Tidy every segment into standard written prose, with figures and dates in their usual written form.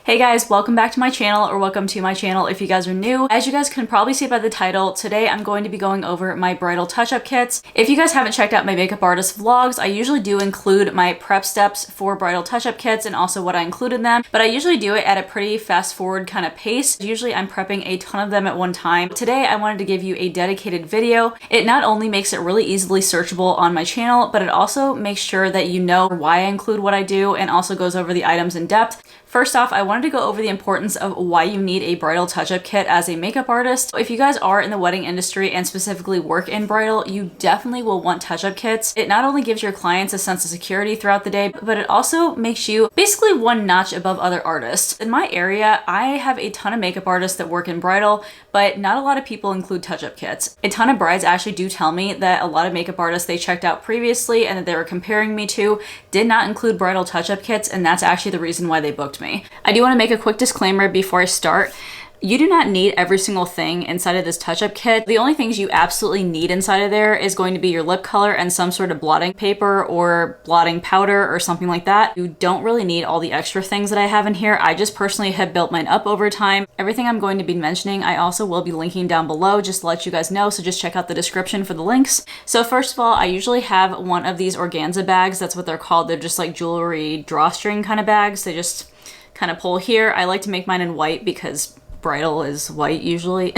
Hey guys, welcome back to my channel, or welcome to my channel if you guys are new. As you guys can probably see by the title, today I'm going to be going over my bridal touch-up kits. If you guys haven't checked out my makeup artist vlogs, I usually do include my prep steps for bridal touch-up kits and also what I include in them, but I usually do it at a pretty fast forward kind of pace. Usually I'm prepping a ton of them at one time. Today I wanted to give you a dedicated video. It not only makes it really easily searchable on my channel, but it also makes sure that you know why I include what I do and also goes over the items in depth. First off, I wanted to go over the importance of why you need a bridal touch-up kit as a makeup artist. If you guys are in the wedding industry and specifically work in bridal, you definitely will want touch-up kits. It not only gives your clients a sense of security throughout the day, but it also makes you basically one notch above other artists. In my area, I have a ton of makeup artists that work in bridal, but not a lot of people include touch-up kits. A ton of brides actually do tell me that a lot of makeup artists they checked out previously and that they were comparing me to did not include bridal touch-up kits, and that's actually the reason why they booked me. I do want to make a quick disclaimer before I start. You do not need every single thing inside of this touch-up kit. The only things you absolutely need inside of there is going to be your lip color and some sort of blotting paper or blotting powder or something like that. You don't really need all the extra things that I have in here. I just personally have built mine up over time. Everything I'm going to be mentioning, I also will be linking down below just to let you guys know, so just check out the description for the links. So first of all, I usually have one of these organza bags. That's what they're called. They're just like jewelry drawstring kind of bags. They just kind of pull here. I like to make mine in white because bridal is white usually.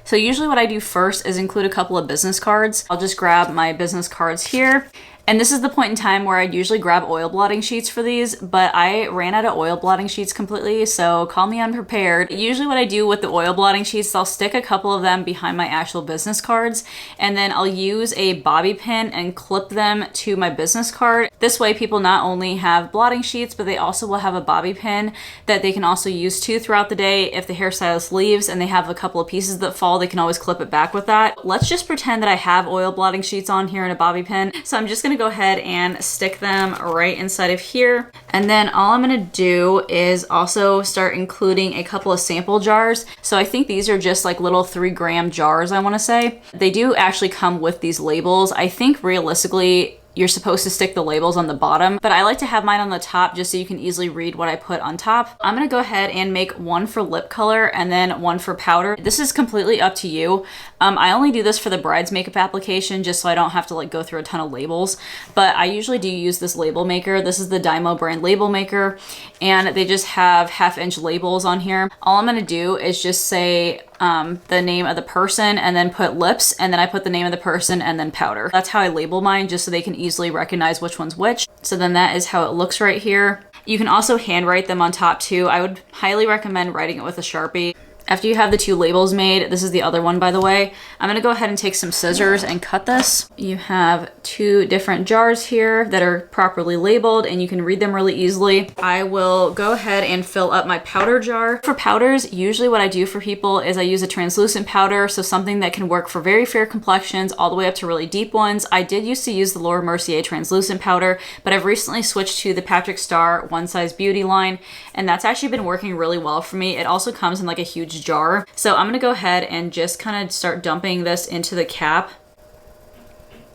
So usually what I do first is include a couple of business cards. I'll just grab my business cards here. And this is the point in time where I'd usually grab oil blotting sheets for these, but I ran out of oil blotting sheets completely, so call me unprepared. Usually what I do with the oil blotting sheets, I'll stick a couple of them behind my actual business cards, and then I'll use a bobby pin and clip them to my business card. This way people not only have blotting sheets, but they also will have a bobby pin that they can also use too throughout the day. If the hairstylist leaves and they have a couple of pieces that fall, they can always clip it back with that. Let's just pretend that I have oil blotting sheets on here and a bobby pin. So I'm just gonna go ahead and stick them right inside of here. And then all I'm gonna do is also start including a couple of sample jars. So I think these are just like little 3-gram jars, I wanna say. They do actually come with these labels. I think realistically, you're supposed to stick the labels on the bottom, but I like to have mine on the top just so you can easily read what I put on top. I'm gonna go ahead and make one for lip color and then one for powder. This is completely up to you. I only do this for the bride's makeup application just so I don't have to like go through a ton of labels, but I usually do use this label maker. This is the Dymo brand label maker, and they just have 1/2-inch labels on here. All I'm gonna do is just say the name of the person and then put lips, and then I put the name of the person and then powder. That's how I label mine, just so they can easily recognize which one's which. So then that is how it looks right here. You can also handwrite them on top too. I would highly recommend writing it with a Sharpie. After you have the 2 labels made, this is the other one by the way, I'm gonna go ahead and take some scissors and cut this. You have 2 different jars here that are properly labeled and you can read them really easily. I will go ahead and fill up my powder jar. For powders, usually what I do for people is I use a translucent powder, so something that can work for very fair complexions all the way up to really deep ones. I did used to use the Laura Mercier translucent powder, but I've recently switched to the Patrick Star One Size Beauty line, and that's actually been working really well for me. It also comes in like a huge jar. So I'm gonna go ahead and just kind of start dumping this into the cap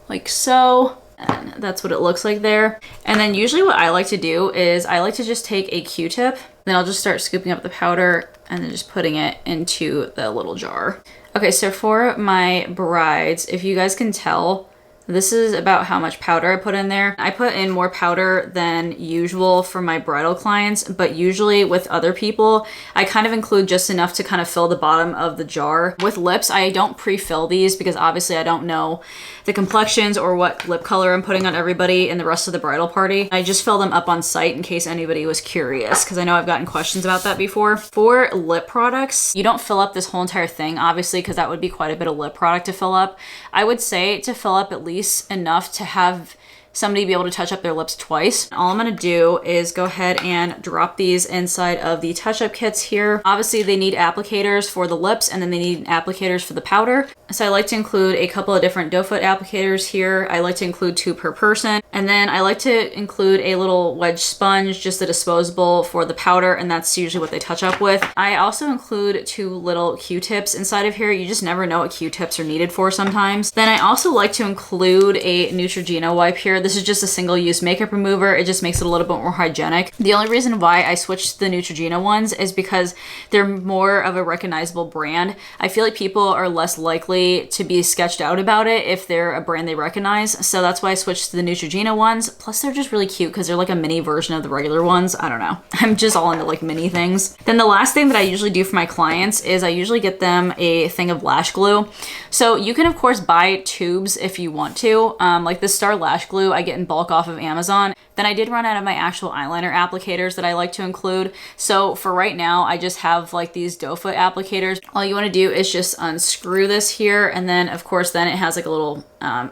like so. And that's what it looks like there. And then usually what I like to do is I like to just take a Q-tip, then I'll just start scooping up the powder and then just putting it into the little jar. Okay, so for my brides, if you guys can tell, this is about how much powder I put in there. I put in more powder than usual for my bridal clients, but usually with other people, I kind of include just enough to kind of fill the bottom of the jar. With lips, I don't pre-fill these because obviously I don't know the complexions or what lip color I'm putting on everybody in the rest of the bridal party. I just fill them up on site in case anybody was curious, because I know I've gotten questions about that before. For lip products, you don't fill up this whole entire thing, obviously, because that would be quite a bit of lip product to fill up. I would say to fill up at least enough to have somebody be able to touch up their lips twice. All I'm gonna do is go ahead and drop these inside of the touch-up kits here. Obviously they need applicators for the lips and then they need applicators for the powder. So I like to include a couple of different doe foot applicators here. I like to include 2 per person. And then I like to include a little wedge sponge, just a disposable for the powder, and that's usually what they touch up with. I also include 2 little Q-tips inside of here. You just never know what Q-tips are needed for sometimes. Then I also like to include a Neutrogena wipe here. This is just a single-use makeup remover. It just makes it a little bit more hygienic. The only reason why I switched to the Neutrogena ones is because they're more of a recognizable brand. I feel like people are less likely to be sketched out about it if they're a brand they recognize. So that's why I switched to the Neutrogena ones. Plus they're just really cute because they're like a mini version of the regular ones. I don't know. I'm just all into like mini things. Then the last thing that I usually do for my clients is I usually get them a thing of lash glue. So you can of course buy tubes if you want to. Like the Star Lash Glue I get in bulk off of Amazon. Then I did run out of my actual eyeliner applicators that I like to include. So for right now, I just have like these doe foot applicators. All you want to do is just unscrew this here. And then of course, then it has like a little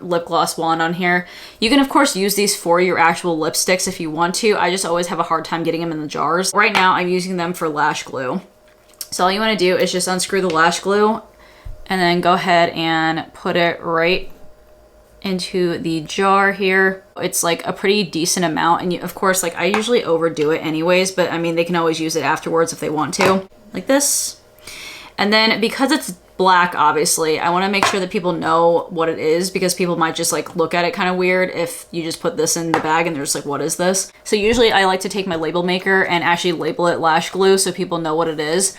lip gloss wand on here. You can of course use these for your actual lipsticks if you want to. I just always have a hard time getting them in the jars. Right now, I'm using them for lash glue. So all you want to do is just unscrew the lash glue and then go ahead and put it right into the jar here. It's like a pretty decent amount, and of course, like I usually overdo it anyways, but I mean they can always use it afterwards if they want to, like this. And then because it's black, obviously I want to make sure that people know what it is, because people might just like look at it kind of weird if you just put this in the bag and they're just like, what is this? So usually I like to take my label maker and actually label it lash glue so people know what it is.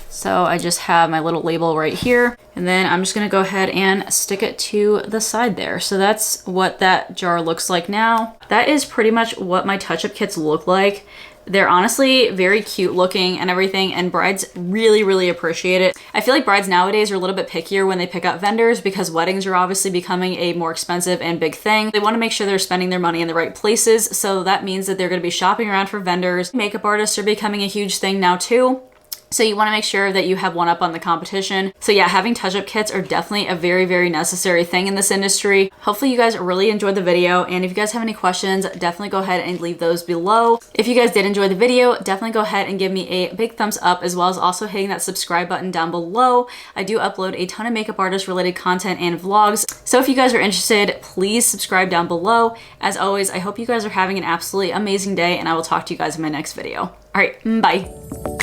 So I just have my little label right here, and then I'm just gonna go ahead and stick it to the side there. So that's what that jar looks like now. That is pretty much what my touch-up kits look like. They're honestly very cute looking and everything, and brides really, really appreciate it. I feel like brides nowadays are a little bit pickier when they pick up vendors because weddings are obviously becoming a more expensive and big thing. They want to make sure they're spending their money in the right places, so that means that they're going to be shopping around for vendors. Makeup artists are becoming a huge thing now too. So you want to make sure that you have one up on the competition. So yeah, having touch-up kits are definitely a very, very necessary thing in this industry. Hopefully you guys really enjoyed the video. And if you guys have any questions, definitely go ahead and leave those below. If you guys did enjoy the video, definitely go ahead and give me a big thumbs up, as well as also hitting that subscribe button down below. I do upload a ton of makeup artist related content and vlogs. So if you guys are interested, please subscribe down below. As always, I hope you guys are having an absolutely amazing day, and I will talk to you guys in my next video. All right, bye.